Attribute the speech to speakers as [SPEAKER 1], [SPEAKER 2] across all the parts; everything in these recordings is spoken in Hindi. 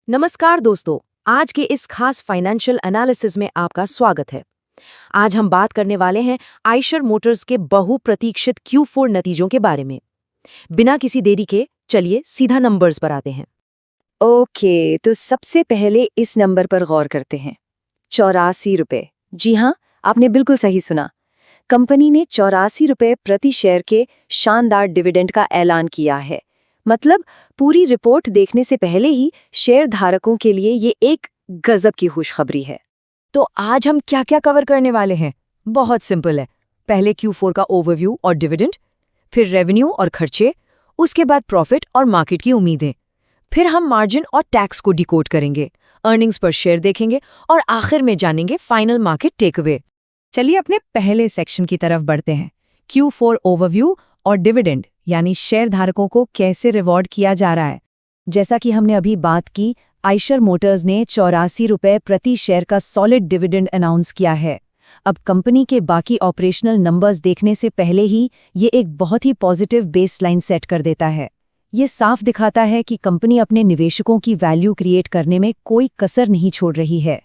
[SPEAKER 1] नमस्कार दोस्तों, आज के इस खास फाइनेंशियल एनालिसिस में आपका स्वागत है। आज हम बात करने वाले हैं आइशर मोटर्स के बहुप्रतीक्षित Q4 नतीजों के बारे में। बिना किसी देरी के चलिए सीधा नंबर्स पर आते हैं।
[SPEAKER 2] ओके, तो सबसे पहले इस नंबर पर गौर करते हैं। 84 रुपए। जी हाँ, आपने बिल्कुल सही सुना। कंपनी ने 84 रुपए प्रति शेयर के शानदार डिविडेंड का ऐलान किया है। मतलब पूरी रिपोर्ट देखने से पहले ही शेयर धारकों के लिए ये एक गजब की खुशखबरी है।
[SPEAKER 1] तो आज हम क्या क्या कवर करने वाले हैं? बहुत सिंपल है। पहले Q4 का ओवरव्यू और डिविडेंड, फिर रेवेन्यू और खर्चे, उसके बाद प्रॉफिट और मार्केट की उम्मीदें, फिर हम मार्जिन और टैक्स को डिकोड करेंगे, अर्निंग्स पर शेयर देखेंगे और आखिर में जानेंगे फाइनल मार्केट टेकअवे।
[SPEAKER 3] चलिए अपने पहले सेक्शन की तरफ बढ़ते हैं। Q4 ओवरव्यू और डिविडेंड यानी शेयर धारकों को कैसे रिवॉर्ड किया जा रहा है। जैसा कि हमने अभी बात की, आइशर मोटर्स ने 84 रुपए प्रति शेयर का सॉलिड डिविडेंड अनाउंस किया है। अब कंपनी के बाकी ऑपरेशनल नंबर्स देखने से पहले ही ये एक बहुत ही पॉजिटिव बेसलाइन सेट कर देता है। ये साफ दिखाता है कि कंपनी अपने निवेशकों की वैल्यू क्रिएट करने में कोई कसर नहीं छोड़ रही है।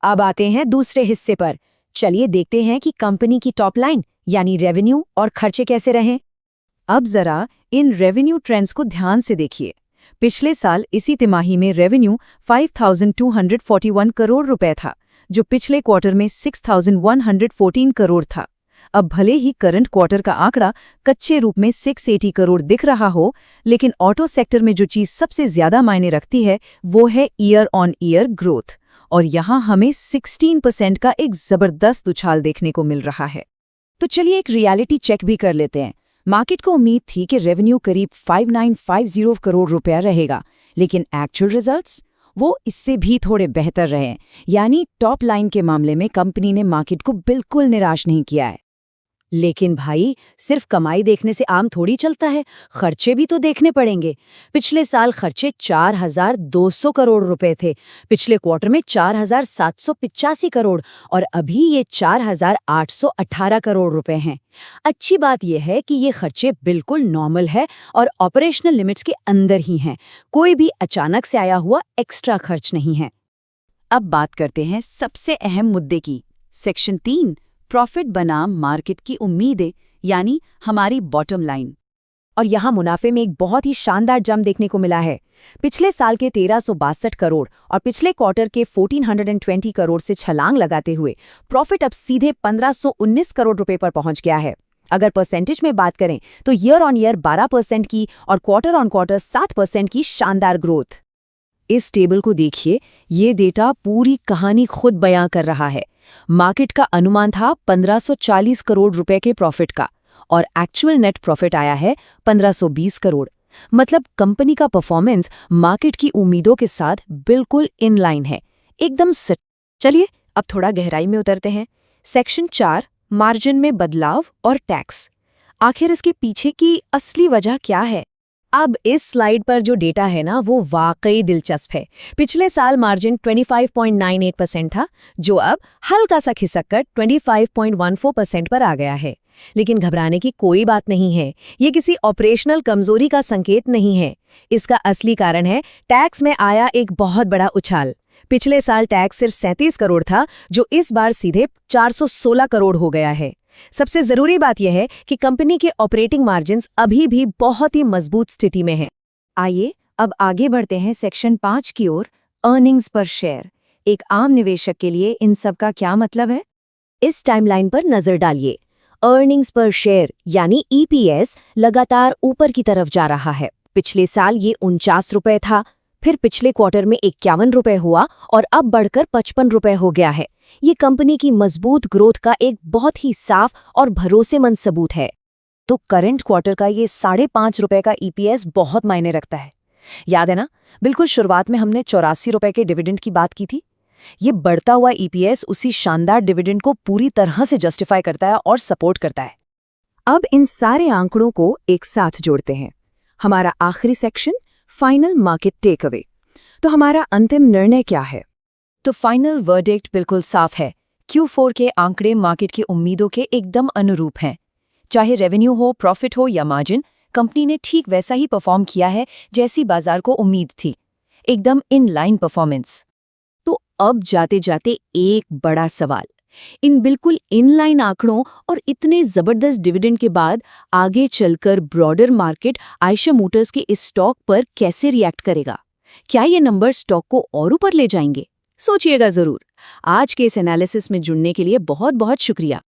[SPEAKER 1] अब आते हैं दूसरे हिस्से पर। चलिए देखते हैं कि कंपनी की टॉप लाइन यानी रेवेन्यू और खर्चे कैसे रहे।
[SPEAKER 3] अब जरा इन रेवेन्यू ट्रेंड्स को ध्यान से देखिए। पिछले साल इसी तिमाही में रेवेन्यू 5,241 करोड़ रुपए था, जो पिछले क्वार्टर में 6,114 करोड़ था। अब भले ही करंट क्वार्टर का आंकड़ा कच्चे रूप में 680 करोड़ दिख रहा हो, लेकिन ऑटो सेक्टर में जो चीज सबसे ज्यादा मायने रखती है वो है ईयर ऑन ईयर ग्रोथ, और यहाँ हमें 16% का एक जबरदस्त उछाल देखने को मिल रहा है।
[SPEAKER 1] तो चलिए एक रियलिटी चेक भी कर लेते हैं। मार्केट को उम्मीद थी कि रेवेन्यू करीब 5950 करोड़ रुपया रहेगा, लेकिन एक्चुअल रिजल्ट्स वो इससे भी थोड़े बेहतर रहे। यानी टॉप लाइन के मामले में कंपनी ने मार्केट को बिल्कुल निराश नहीं किया है। लेकिन भाई, सिर्फ कमाई देखने से आम थोड़ी चलता है, खर्चे भी तो देखने पड़ेंगे। पिछले साल खर्चे 4,200 करोड़ रुपए थे, पिछले क्वार्टर में 4,785 करोड़ और अभी ये 4,818 करोड़ रुपए हैं। अच्छी बात यह है कि ये खर्चे बिल्कुल नॉर्मल है और ऑपरेशनल लिमिट्स के अंदर ही हैं। कोई भी अचानक से आया हुआ एक्स्ट्रा खर्च नहीं है। अब बात करते हैं सबसे अहम मुद्दे की। सेक्शन 3, प्रॉफिट बनाम मार्केट की उम्मीदें, यानी हमारी बॉटम लाइन। और यहाँ मुनाफे में एक बहुत ही शानदार जंप देखने को मिला है। पिछले साल के 1362 करोड़ और पिछले क्वार्टर के 1420 करोड़ से छलांग लगाते हुए प्रॉफिट अब सीधे 1519 करोड़ रुपए पर पहुंच गया है। अगर परसेंटेज में बात करें तो ईयर ऑन ईयर 12% की और क्वार्टर ऑन क्वार्टर 7% की शानदार ग्रोथ। इस टेबल को देखिए, ये डेटा पूरी कहानी खुद बयां कर रहा है। मार्केट का अनुमान था 1540 करोड़ रुपए के प्रॉफिट का और एक्चुअल नेट प्रॉफिट आया है 1520 करोड़। मतलब कंपनी का परफॉर्मेंस मार्केट की उम्मीदों के साथ बिल्कुल इन लाइन है, एकदम सच। चलिए अब थोड़ा गहराई में उतरते हैं। सेक्शन 4, मार्जिन में बदलाव और टैक्स। आखिर इसके पीछे की असली वजह क्या है? अब इस स्लाइड पर जो डेटा है ना, वो वाकई दिलचस्प है। पिछले साल मार्जिन 25.98% था, जो अब हल्का सा खिसककर 25.14% पर आ गया है। लेकिन घबराने की कोई बात नहीं है, ये किसी ऑपरेशनल कमजोरी का संकेत नहीं है। इसका असली कारण है टैक्स में आया एक बहुत बड़ा उछाल। पिछले साल टैक्स सिर्फ 37 करोड़ था, जो इस बार सीधे 416 करोड़ हो गया है। सबसे जरूरी बात यह है कि कंपनी के ऑपरेटिंग मार्जिन्स अभी भी बहुत ही मजबूत स्थिति में हैं।
[SPEAKER 2] आइए अब आगे बढ़ते हैं सेक्शन 5 की ओर, अर्निंग्स पर शेयर। एक आम निवेशक के लिए इन सब का क्या मतलब है?
[SPEAKER 1] इस टाइमलाइन पर नजर डालिए। अर्निंग्स पर शेयर यानी EPS लगातार ऊपर की तरफ जा रहा है। पिछले साल ये 49 रुपए था, फिर पिछले क्वार्टर में 51 रुपए हुआ और अब बढ़कर 55 रुपए हो गया है। ये कंपनी की मजबूत ग्रोथ का एक बहुत ही साफ और भरोसेमंद सबूत है। तो करंट क्वार्टर का ये 5.5 रुपए का EPS बहुत मायने रखता है। याद है ना, बिल्कुल शुरुआत में हमने 84 रुपए के डिविडेंड की बात की थी। ये बढ़ता हुआ EPS उसी शानदार डिविडेंड को पूरी तरह से जस्टिफाई करता है और सपोर्ट करता है। अब इन सारे आंकड़ों को एक साथ जोड़ते हैं। हमारा आखिरी सेक्शन, फाइनल मार्केट टेकअवे। तो हमारा अंतिम निर्णय क्या है? तो फाइनल वर्डिक्ट बिल्कुल साफ है। Q4 के आंकड़े मार्केट की उम्मीदों के एकदम अनुरूप हैं। चाहे रेवेन्यू हो, प्रॉफिट हो या मार्जिन, कंपनी ने ठीक वैसा ही परफॉर्म किया है जैसी बाजार को उम्मीद थी।
[SPEAKER 2] एकदम इन लाइन परफॉर्मेंस। तो अब जाते जाते एक बड़ा सवाल, इन बिल्कुल इनलाइन आंकड़ों और इतने जबरदस्त डिविडेंड के बाद आगे चलकर ब्रॉडर मार्केट आयशर मोटर्स के इस स्टॉक पर कैसे रिएक्ट करेगा? क्या ये नंबर स्टॉक को और ऊपर ले जाएंगे? सोचिएगा जरूर। आज के इस एनालिसिस में जुड़ने के लिए बहुत बहुत शुक्रिया।